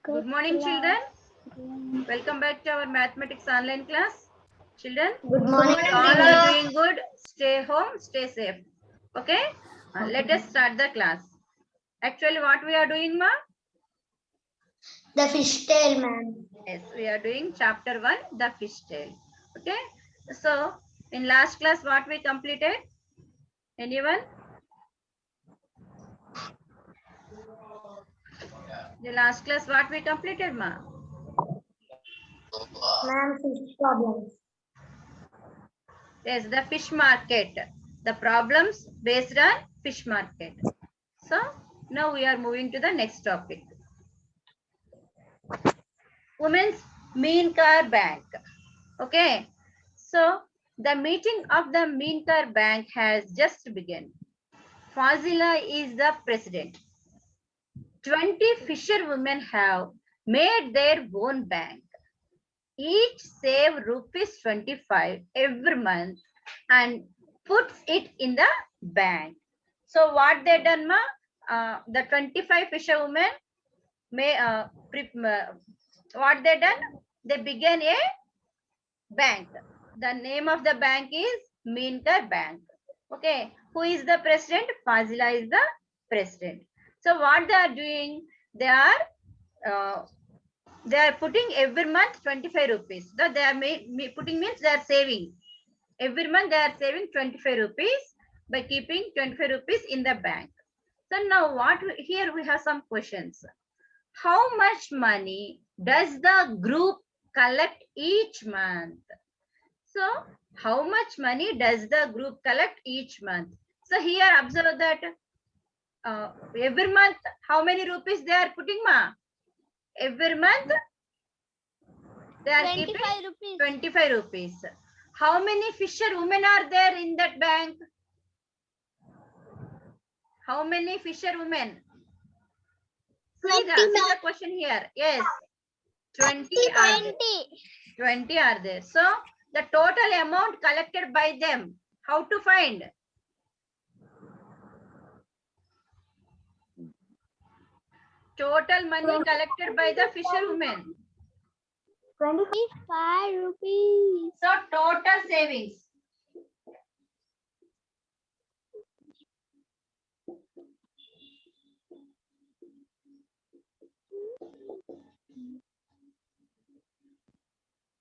Good morning, children. Welcome back to our mathematics online class. Children, Good morning. all are doing good. Stay home, stay safe. Okay? Let us start the class. Actually, what we are doing, ma? The fish tail, ma'am. Yes, we are doing chapter 1, the fish tail. Okay? So, in last class, what we completed? Anyone? The last class, what we completed, ma? Ma'am, fish problems. Yes, the fish market. The problems based on fish market. So, now we are moving to the next topic. Women's Mean Car Bank. Okay. So, the meeting of the Mean Car Bank has just begun. Fazila is the president. 20 fisherwomen have made their own bank. Each save rupees 25 every month and puts it in the bank. So what they done, ma? The 25 fisherwomen what they done? They began a bank. The name of the bank is Minter Bank. Okay. Who is the president? Fazila is the president. So what they are doing? They are putting every month 25 rupees. So they are putting means they are saving. Every month they are saving 25 rupees by keeping 25 rupees in the bank. So now here we have some questions. How much money does the group collect each month? So how much money does the group collect each month? So here observe that every month how many rupees they are putting, ma? Every month they are 25 keeping rupees. 25 rupees. How many fisherwomen are there in that bank? How many fisherwomen? Please answer the question here. Yes. 20 are there. 20 are there. So the total amount collected by them, how to find? Total money collected by the fisherwomen. 25 rupees. So total savings.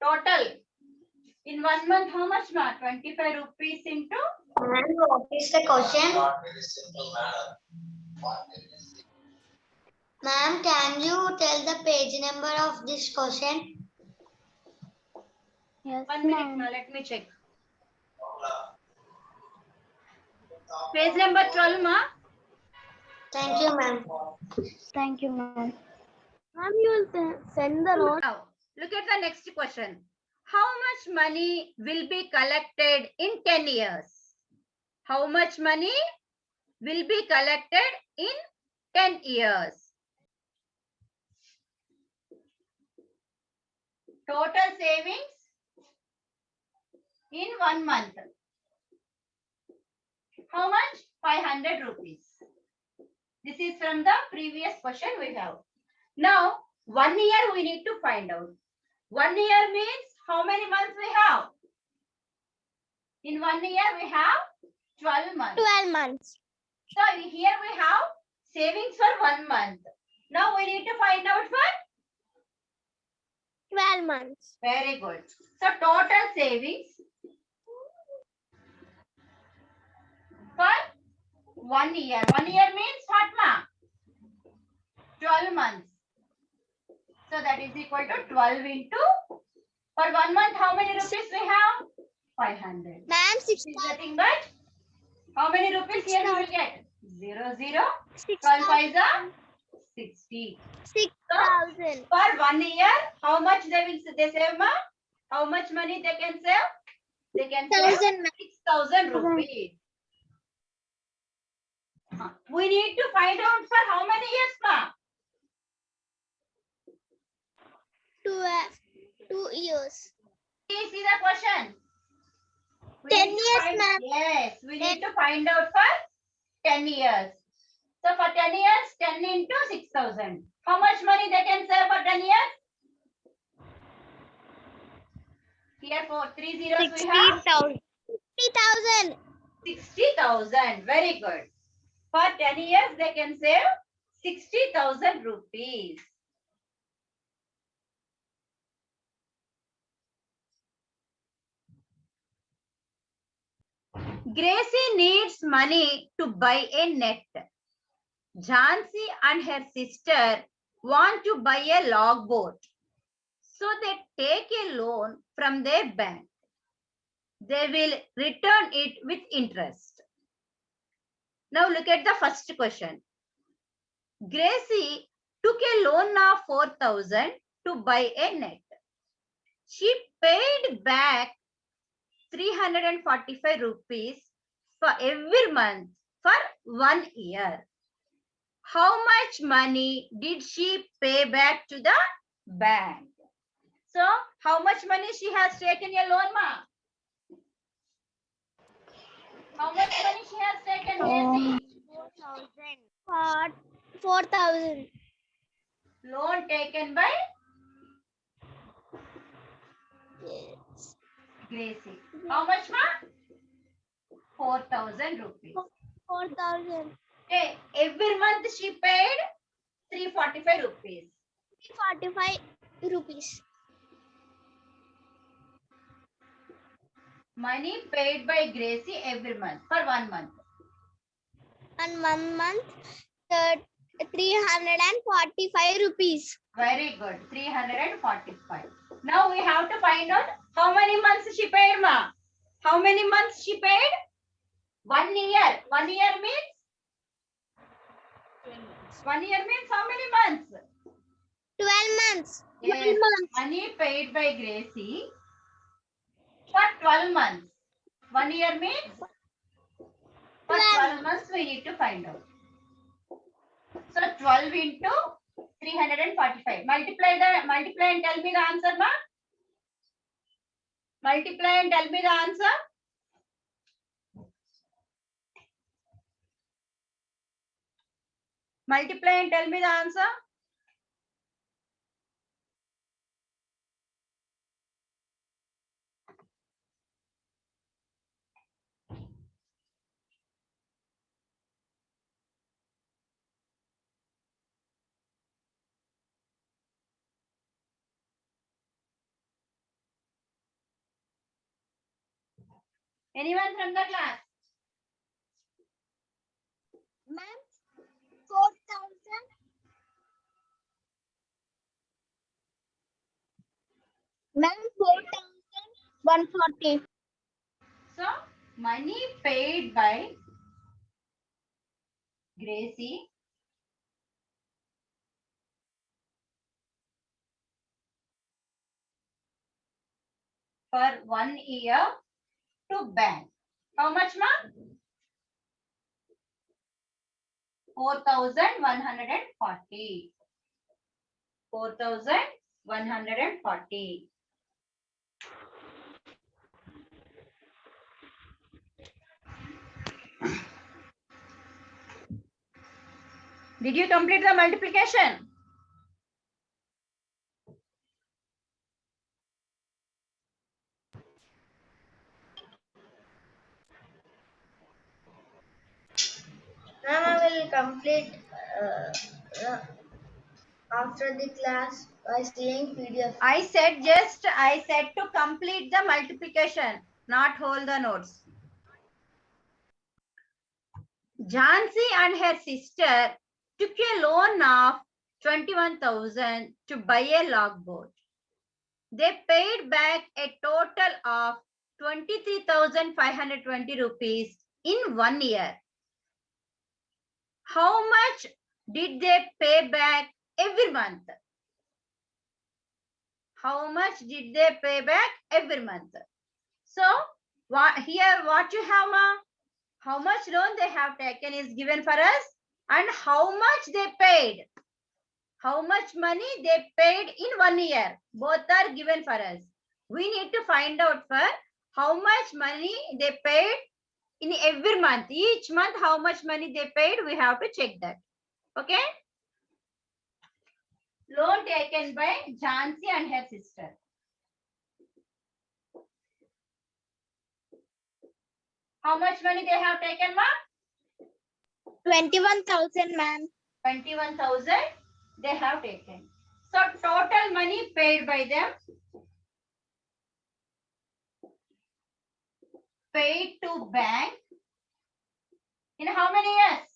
Total. In 1 month, how much, ma? 25 rupees into? Ma'am, what is the question? Ma'am, can you tell the page number of this question? Yes, 1 minute, ma. Let me check. Page number 12, ma. Thank you, ma'am. Thank you, ma'am. Ma'am, you will send the note. Now, look at the next question. How much money will be collected in 10 years? How much money will be collected in 10 years? Total savings in 1 month. How much? 500 rupees. This is from the previous question we have. Now, 1 year we need to find out. 1 year means how many months we have? In 1 year we have 12 months. 12 months. So here we have savings for 1 month. Now we need to find out for 12 months. very good. So total savings for 1 year. 1 year means what, ma? 12 months. So that is equal to 12 into, for 1 month how many rupees we have? 500. Ma'am, This is nothing but, how many rupees here we will get? 0, 0. 12 5 are 60. 6,000. For 1 year, how much they save, ma? How much money they can save? They can save 6,000 rupees. We need to find out for how many years, ma? 2 years. Please see the question. 10 years, ma'am. Yes, we need to find out for 10 years. So for 10 years, 10 into 6,000. How much money they can save for Here for 3 zeros we have 60,000. 60,000. Very good. For 10 years they can save 60,000 rupees. Gracie needs money to buy a net. Jhansi and her sister want to buy a logboat. So they take a loan from their bank. They will return it with interest. Now look at the first question. Gracie took a loan of 4,000 to buy a net. She paid back 345 rupees for every month for 1 year. How much money did she pay back to the bank? So, how much money she has taken a loan, ma? How much money she has taken, Gracie? 4,000. Loan taken by Yes. Gracie. How much, ma? 4,000 rupees. 4,000. Okay, every month she paid 345 rupees. 345 rupees. Money paid by Gracie every month for 1 month. And 1 month, 345 rupees. Very good. 345. Now we have to find out how many months she paid, ma. How many months she paid? 1 year. 1 year means? 1 year means how many months? 12 months. Yes. 12 months. Money paid by Gracie for 12 months. 1 year means? For 12 months we need to find out. So 12 into 345. Multiply and tell me the answer, ma. Multiply and tell me the answer. Multiply and tell me the answer. Anyone from the class? Ma'am, 4,000. Ma'am, 4,140. So, money paid by Gracie for 1 year to bank. How much, ma? 4,140. 4,140. Did you complete the multiplication? Ma'am, I will complete after the class by seeing PDF. I said to complete the multiplication, not hold the notes. Jhansi and her sister took a loan of 21,000 to buy a logboat. They paid back a total of 23,520 rupees in 1 year. How much did they pay back every month? How much did they pay back every month? So, what you have, ma? How much loan they have taken is given for us and how much they paid. How much money they paid in 1 year. Both are given for us. We need to find out for how much money they paid in every month. Each month, how much money they paid, we have to check that. Okay? Loan taken by Jhansi and her sister. How much money they have taken, ma'am? 21,000, ma'am. 21,000 they have taken. So total money paid by them, paid to bank in how many years?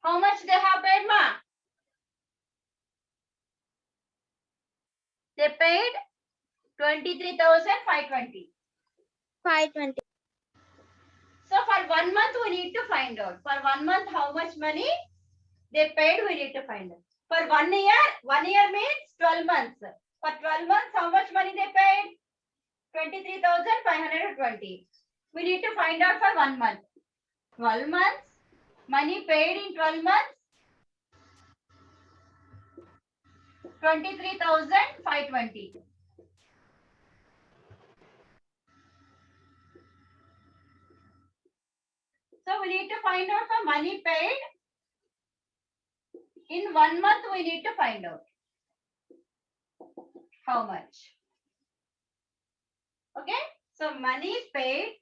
How much they have paid, ma? They paid 23,520. 520. So for 1 month we need to find out. For 1 month how much money they paid we need to find out. For 1 year means 12 months. For 12 months how much money they paid? 23,520. We need to find out for 1 month. 12 months, money paid in 12 months, 23,520. So we need to find out for money paid in 1 month. We need to find out how much. Okay. So money paid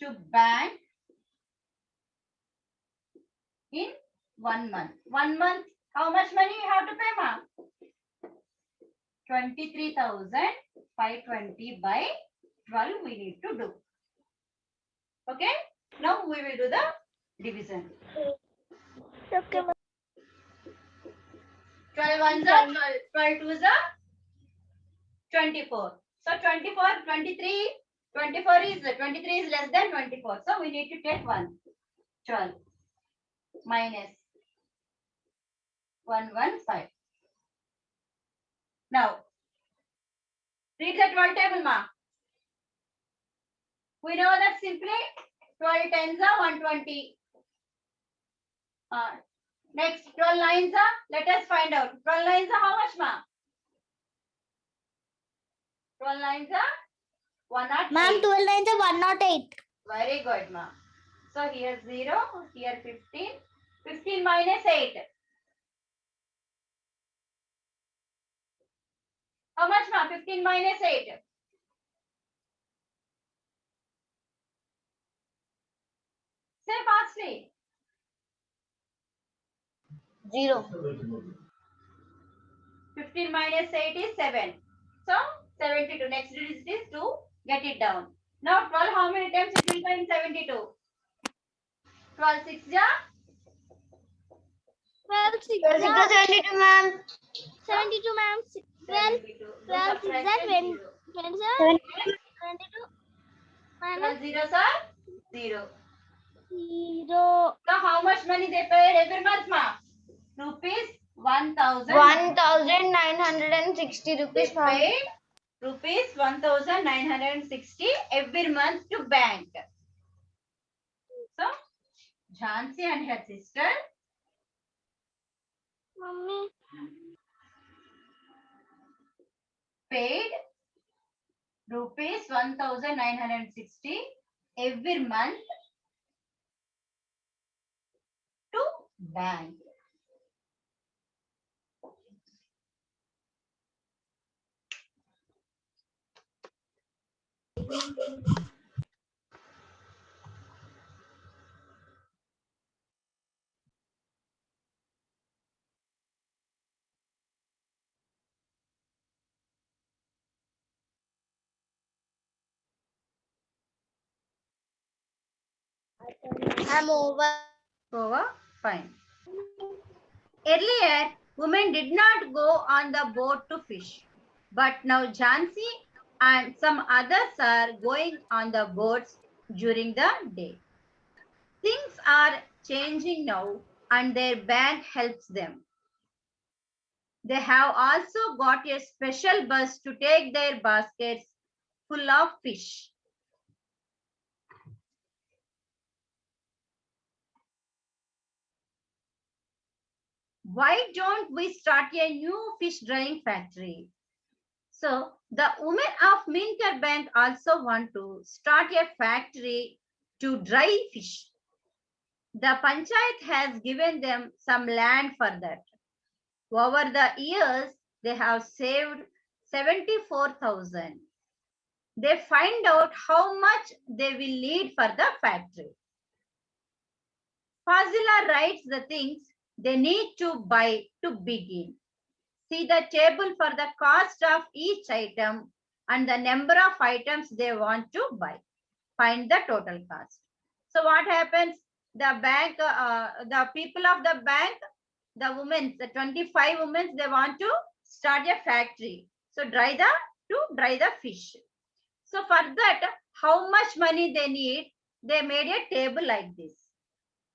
to bank in 1 month. 1 month, how much money you have to pay, ma'am? 23,520 by 12 we need to do. Okay. Now we will do the division. Okay, ma'am. 12 ones are 12, 12 twos are 24. So 24, 23, 24 is 23 is less than 24. So we need to take 1. 12 minus 115. Now read the 12 table, ma. We know that simply 12 tens are 120. Next 12 lines are, let us find out. 12 lines are how much, ma? 12 lines are 108. Ma'am, 12 lines are 108. Very good, ma. So here 0, here 15. 15 minus 8. How much, ma? 15 minus 8. Say fastly. 0. 15 minus 8 is 7. So 72. Next digit is 2. Get it down. Now 12, how many times it will go in 72? 12 6 ja? 12 6 72, ma'am. 72, ma'am. 12 72. 12 6 Subtraction 27. 0. 22 12 minus zeros are 0. 0. So how much money they paid every month, ma? Rupees 1,000. 1,960 They rupees, ma'am. paid rupees 1,960 every month to bank. So Jhansi and her sister Mummy. paid rupees 1,960 every month to bank. I'm over. Over? Fine. Earlier, women did not go on the boat to fish. But now Jhansi and some others are going on the boats during the day. Things are changing now and their bank helps them. They have also got a special bus to take their baskets full of fish. Why don't we start a new fish drying factory? So the women of Minter Bank also want to start a factory to dry fish. The panchayat has given them some land for that. Over the years, they have saved 74,000. They find out how much they will need for the factory. Fazila writes the things they need to buy to begin. See the table for the cost of each item and the number of items they want to buy. Find the total cost. So what happens? The bank, the people of the bank, the women, the 25 women, they want to start a factory. So dry the fish. So for that, how much money they need, they made a table like this.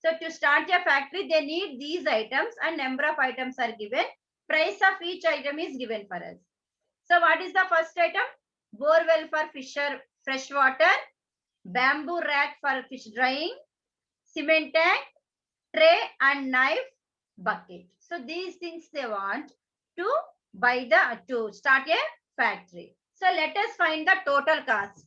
So to start a factory, they need these items and number of items are given. Price of each item is given for us. So what is the first item? Bore well for fresh water, bamboo rack for fish drying, cement tank, tray and knife, bucket. So these things they want to to start a factory. So let us find the total cost.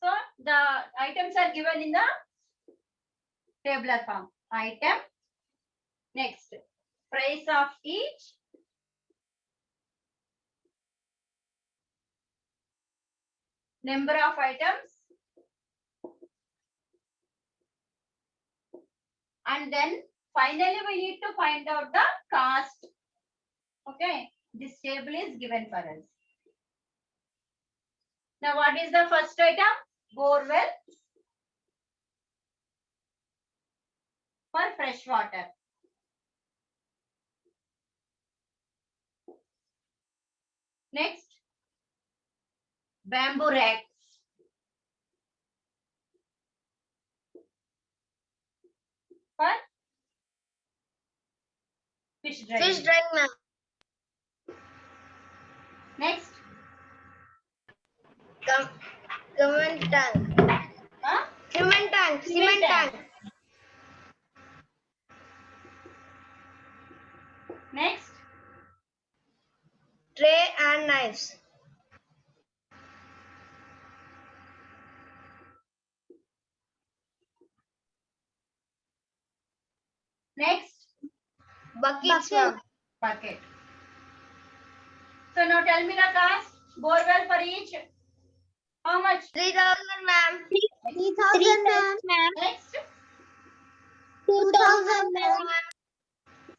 So the items are given in the tabular form. Item. Next, price of each. Number of items. And then finally we need to find out the cost. Okay. This table is given for us. Now what is the first item? Bore well for fresh water. Next, bamboo rack. For fish drying. Fish drying, ma'am. Next, Cement tank. huh? Cement tank. Cement tank. Next, Tray and knives. next, Buckets, ma'am. bucket. So now tell me the cost. Bore well for each. How much? 3,000, ma'am. 3,000, ma'am. Next, 2,000, ma'am.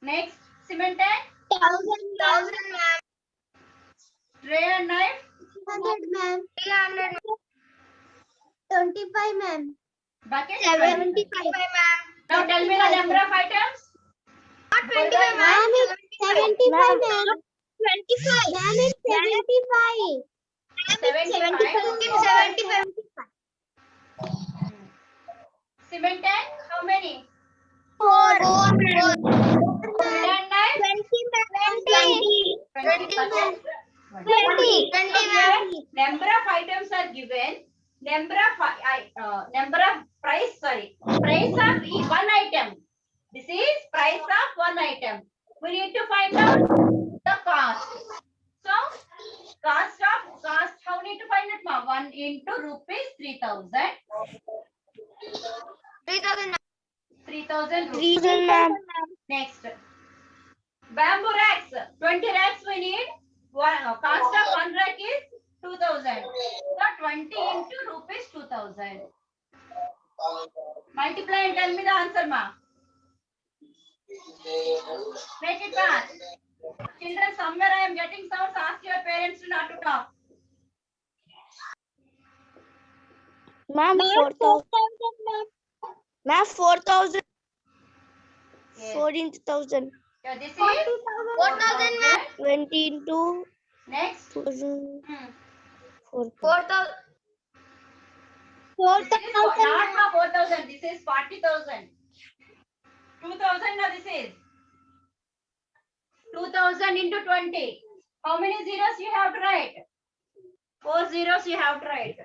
next, cement tank, 1,000, ma'am. tray and knife, 300, ma'am. 300, 25, ma'am. bucket, 75, ma'am. Now tell me the number of items. Not 25, ma'am. Ma'am, it's 75, ma'am. 25. Ma'am, it's 75. 75. 75. Cement tank, how many? 4. Tray and knife, 20, 20. Bucket, 20. 20, ma'am. number of items are given. Number of price of one item. This is price of one item. We need to find out the cost. So cost, how need to find it, ma? 1 into rupees 3,000. 3,000, 3,000 rupees. ma'am. Next, bamboo racks. 20 racks we need. Cost of one rack is 2,000. So 20 into rupees 2,000. Multiply and tell me the answer, ma. Make it fast. Children, somewhere I am getting sounds. Ask your parents not to talk. Ma'am, 4,000. Ma'am, 4,000. Yes. 4 into 1,000. Yeah, this is 4,000, ma'am. 20 into Next. 2,000. 4,000. 4,000. Not 4,000. This is 40,000. 2,000. Now this is 2,000 into 20. How many zeros you have to write? 4 zeros you have to write.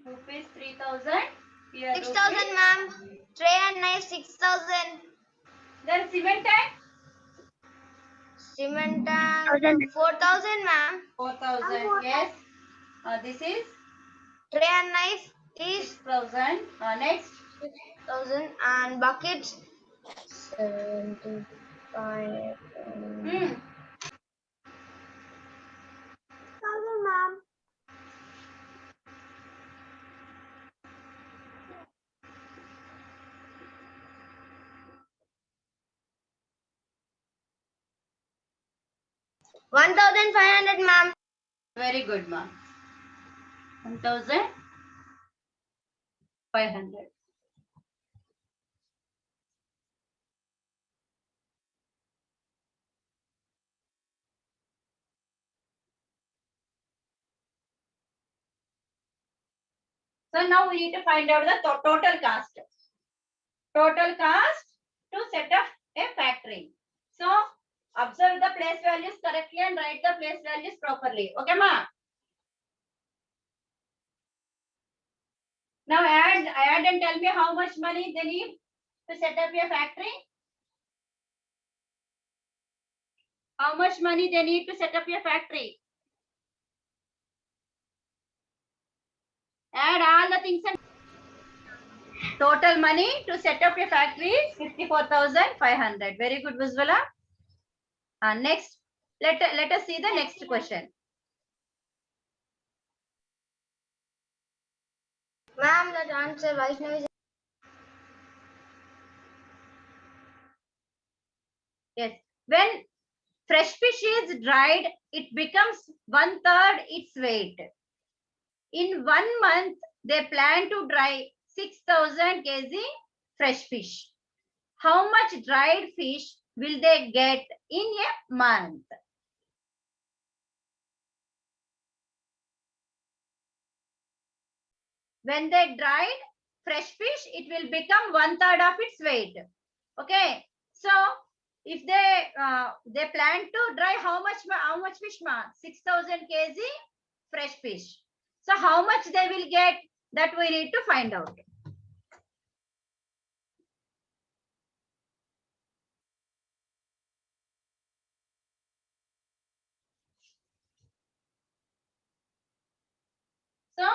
Rupees 3,000. Here 6,000, ma'am. Tray and knife 6,000. Then cement tank Cement tank 4,000, ma'am. 4,000. Yes. This is Tray and knife is 6,000. Next 6,000 and buckets 75. hmm. 6,000, ma'am. $1,500, ma'am. Very good, ma. 1,500. So now we need to find out the total cost. Total cost to set up a factory. So observe the place values correctly and write the place values properly. Okay, ma? Now add and tell me how much money they need to set up a factory. How much money they need to set up a factory? Add all the things and total money to set up a factory is 54,500. Very good, Vizwala. Next, let us see the next question. Ma'am, that answer Vaishnavi is Yes. When fresh fish is dried, it becomes 1/3 its weight. In 1 month, they plan to dry 6,000 kg fresh fish. How much dried fish will they get in a month? When they dried fresh fish, it will become 1/3 of its weight. Okay. So if they plan to dry how much fish, ma? 6,000 kg fresh fish. So how much they will get, that we need to find out. So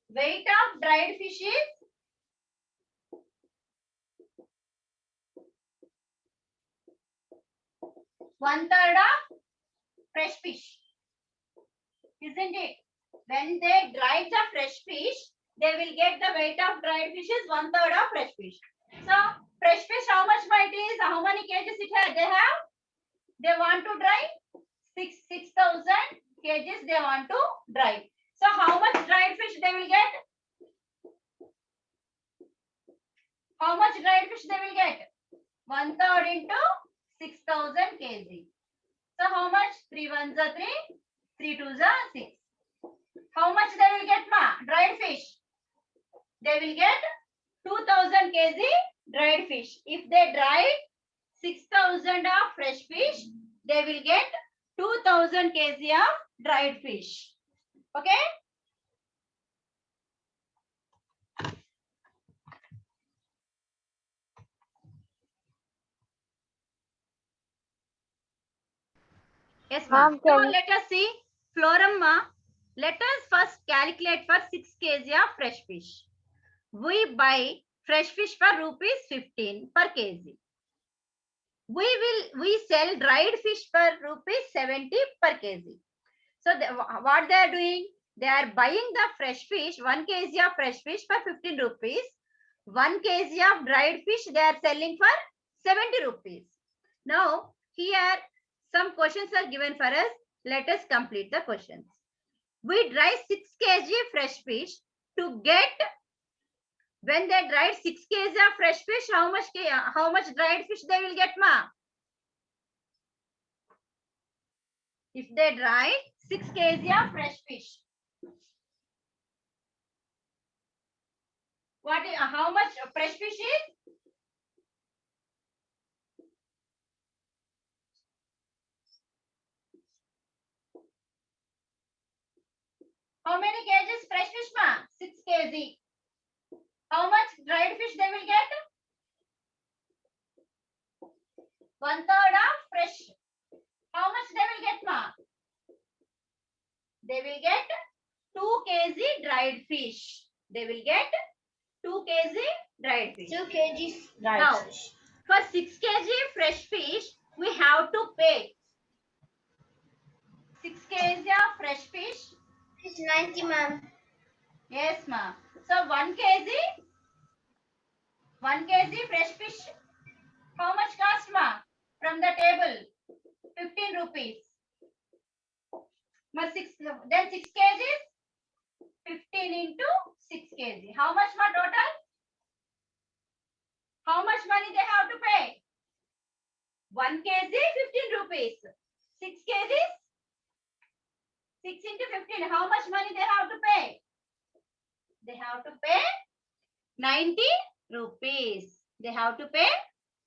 weight of dried fish is 1/3 of fresh fish, isn't it? When they dry the fresh fish, they will get the weight of dried fish is 1/3 of fresh fish. So fresh fish, how much weight is? How many kgs it has? They have. They want to dry 6,000 kgs. They want to dry. So how much dried fish they will get? How much dried fish they will get? 1/3 into 6,000 kg. So how much? 3 1s are 3, 3 2s are 6. How much they will get, ma? Dried fish. They will get 2,000 kg dried fish. If they dry 6,000 of fresh fish, they will get 2,000 kg of dried fish. Okay? Yes, ma'am. Now let us see. Florum, ma. Let us first calculate for 6 kg of fresh fish. We buy fresh fish for rupees 15 per kg. We sell dried fish for rupees 70 per kg. So what they are doing? They are buying the fresh fish, 1 kg of fresh fish for 15 rupees. 1 kg of dried fish they are selling for 70 rupees. Now here some questions are given for us. Let us complete the questions. We dry 6 kg fresh fish to get, when they dried 6 kg of fresh fish, how much dried fish they will get, ma? If they dry 6 kg of fresh fish, how much fresh fish is? How many kgs fresh fish, ma? 6 kg. How much dried fish they will get? 1/3 of fresh. How much they will get, ma? They will get 2 kg dried fish. They will get 2 kg dried fish. 2 kgs Now, dried fish. for 6 kg fresh fish, we have to pay 6 kg of fresh fish. It's 90, ma'am. Yes, ma. So 1 kg fresh fish. How much cost, ma? From the table, 15 rupees. Ma, 6 kgs, 15 into 6 kg. How much, ma, total? How much money they have to pay? 1 kg, 15 rupees. 6 kgs, 6 into 15. How much money they have to pay? They have to pay 90 rupees. They have to pay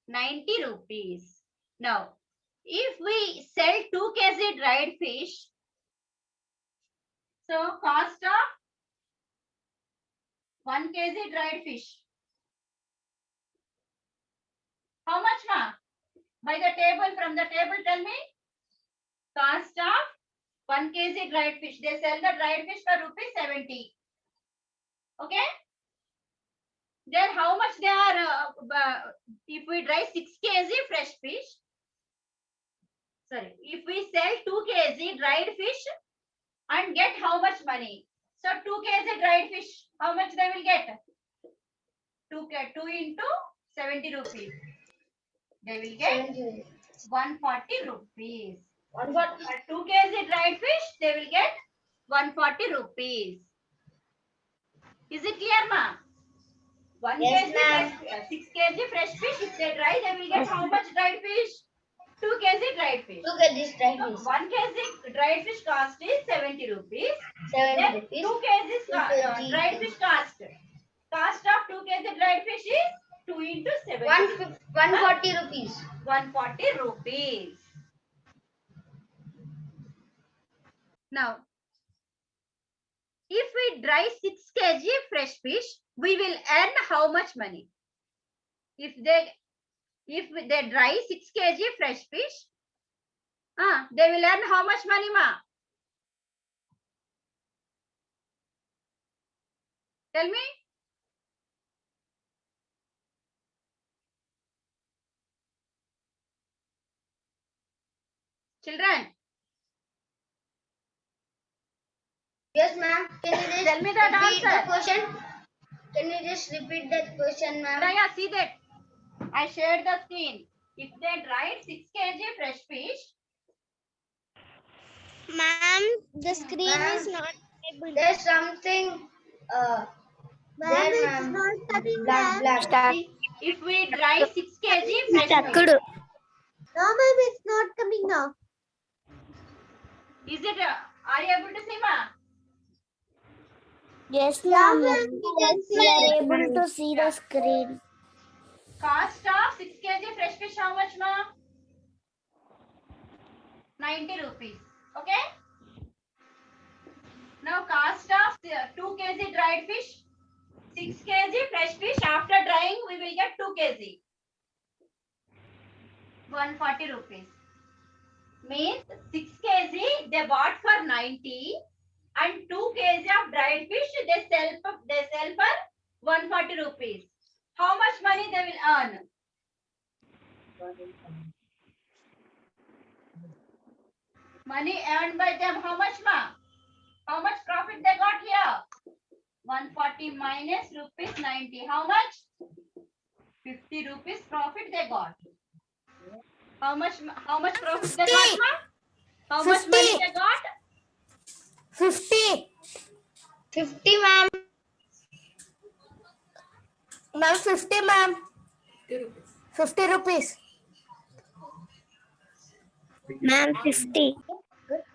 90 rupees. Now, if we sell 2 kg dried fish, so cost of 1 kg dried fish. How much, ma? By the table, from the table, tell me. Cost of 1 kg dried fish. They sell the dried fish for rupees 70. Okay? Then how much they are, if we dry 6 kg fresh fish, sorry, if we sell 2 kg dried fish and get how much money? So 2 kg dried fish, how much they will get? 2 into 70 rupees. They will get 70. 140 rupees. 140. For 2 kg dried fish, they will get 140 rupees. Is it clear, ma? 1 Yes, kg ma'am. fresh, 6 kg fresh fish, if they dry, they will get how much dried fish? 2 kg dried fish. 2 kgs dried So fish. 1 kg dried fish cost is 70 rupees. 70 Then rupees. 2 kg 2 kg. dried fish cost. Cost of 2 kg dried fish is 2 into 70. 140 rupees. 140 rupees. Now, if we dry 6 kg fresh fish, we will earn how much money? If they dry 6 kg fresh fish, they will earn how much money, ma? Tell me. Children, Yes, ma'am. Can you just tell me that repeat answer. the question? Can you just repeat that question, ma'am? Yeah, see that. I shared the screen. If they dry 6 kg fresh fish, Ma'am, the screen Ma'am, is not able. there's something Ma'am, there, it's ma'am. not coming Black, back. black. See? if we dry 6 kg fresh fish, No, ma'am, it's not coming now. is it? Are you able to see, ma? Yes, ma'am. We are able to see the screen. Cost of 6 kg fresh fish, how much, ma? 90 rupees. Okay. Now, cost of 2 kg dried fish, 6 kg fresh fish. After drying, we will get 2 kg. 140 rupees. Means 6 kg they bought for 90 and 2 kg of dried fish they sell for 140 rupees. How much money they will earn? Money earned by them, how much, ma? How much profit they got here? 140 minus rupees 90. How much? 50 rupees profit they got. How much profit they got, ma? How much 50. money they got? 50. 50, ma'am. Ma'am, 50, ma'am. 50 rupees. Ma'am, 50.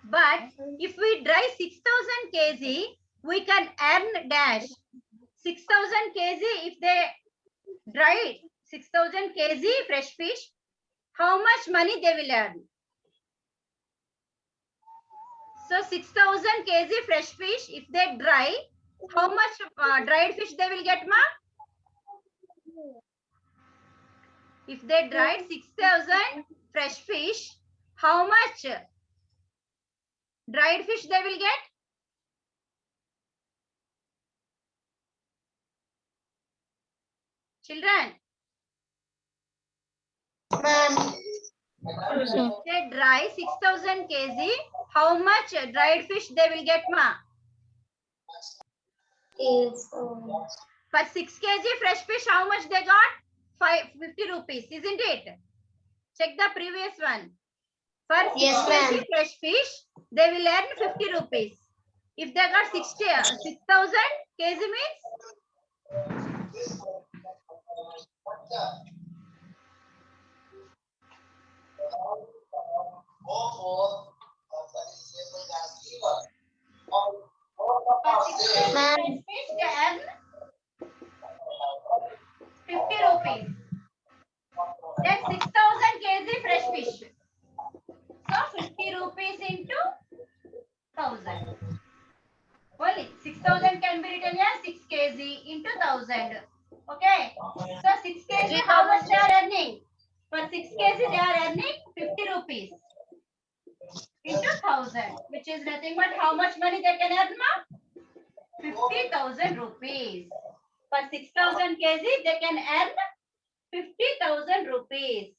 But if we dry 6,000 kg, we can earn dash. 6,000 kg, if they dry 6,000 kg fresh fish, how much money they will earn? So 6,000 kg fresh fish, if they dry, how much dried fish they will get, ma? If they dried 6,000 fresh fish, how much dried fish they will get? Children, Ma'am. they dry 6,000 kg. How much dried fish they will get, ma? Is For 6 kg fresh fish, how much they got? 50 rupees, isn't it? Check the previous one. For 6 Yes, kg ma'am. fresh fish, they will earn 50 rupees. If they got 6,000 kg means for 6 kg Ma'am. fresh fish, they earn 50 rupees. That's 6,000 kg fresh fish. So 50 rupees into 1,000. Only 6,000 can be written as 6 kg into 1,000. Okay. So 6 kg, how much they are earning? For 6 kg, they are earning 50 rupees into 1,000, which is nothing but how much money they can earn, ma? 50,000 rupees. For 6,000 kg, they can earn 50,000 rupees.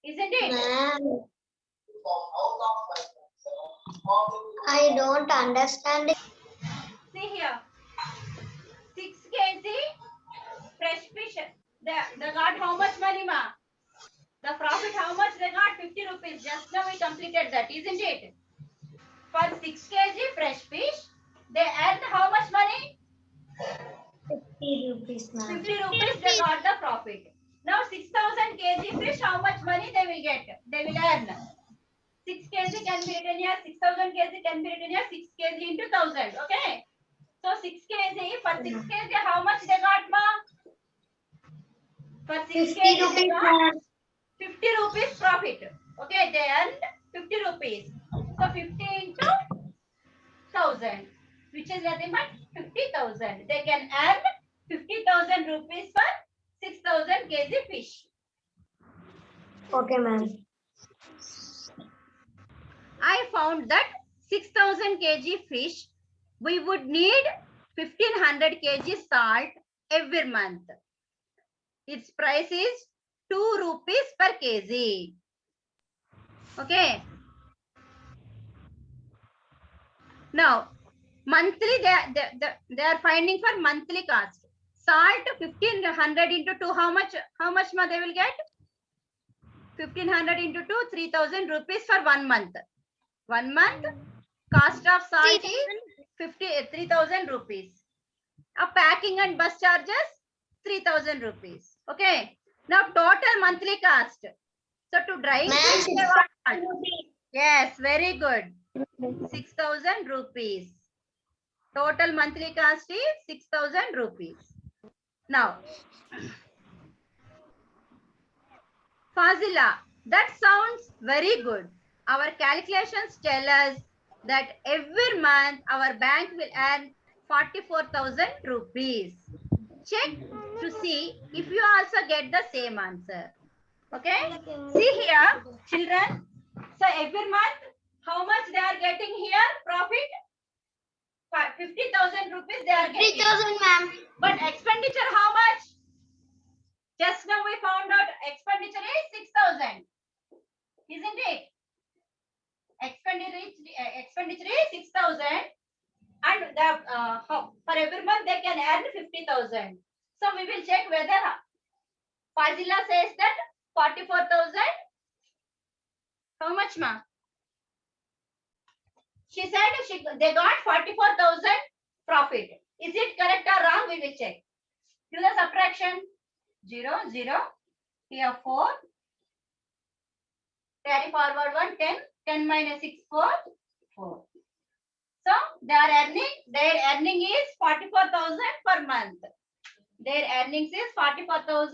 Isn't it? Ma'am. I don't understand. See here. 6 kg fresh fish. They got how much money, ma? The profit, how much they got? 50 rupees. Just now we completed that, isn't it? For 6 kg fresh fish, they earned how much money? 50 rupees, ma'am. 50 rupees they got the profit. Now 6,000 kg fish, how much money they will get? They will earn. 6 kg can be written here, 6,000 kg can be written here, 6 kg into 1,000. Okay. So 6 kg, for 6 kg, how much they got, ma? For 6 50 kg, they rupees, got ma'am. 50 rupees profit. Okay, they earned 50 rupees. So 50 into 1,000, which is nothing but 50,000. They can earn 50,000 rupees for 6,000 kg fish. Okay, ma'am. I found that 6,000 kg fish, we would need 1,500 kg salt every month. Its price is 2 rupees per kg. Okay. Now, monthly they are finding for monthly cost. Salt 1,500 into 2, how much ma they will get? 1,500 into 2, 3,000 rupees for 1 month. 1 month cost of salt is 3,000 rupees. A packing and bus charges 3,000 rupees. Okay. Now total monthly cost. So to drying fish, they want salt. Yes, very good. 6,000 rupees. Total monthly cost is 6,000 rupees. Now, Fazila, that sounds very good. Our calculations tell us that every month our bank will earn 44,000 rupees. Check to see if you also get the same answer. Okay? See here, children. So every month, how much they are getting here? Profit? 50,000 rupees they are getting. 3,000, ma'am. But expenditure how much? Just now we found out expenditure is 6,000. Isn't it? Expenditure is 6,000 and for every month they can earn 50,000. So we will check whether Fazila says that 44,000. How much, ma? She said they got 44,000 profit. Is it correct or wrong? We will check. Do the subtraction. 0, 0. Here 4. Carry forward 1, 10. 10 minus 6, 4. 4. So their earning is 44,000 per month. Their earnings is 44,000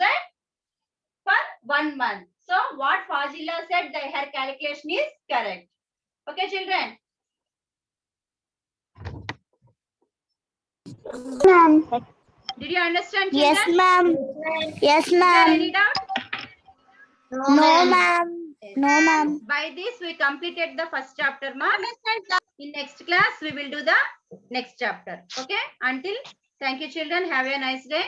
for 1 month. So what Fazila said, her calculation is correct. Okay, children. Ma'am. Did you understand, Yes, children? ma'am. Yes, Is there any ma'am. doubt? No, ma'am. Yes. No, ma'am. By this, we completed the first chapter, ma'am. In next class, we will do the next chapter. Okay? Until, thank you, children. Have a nice day.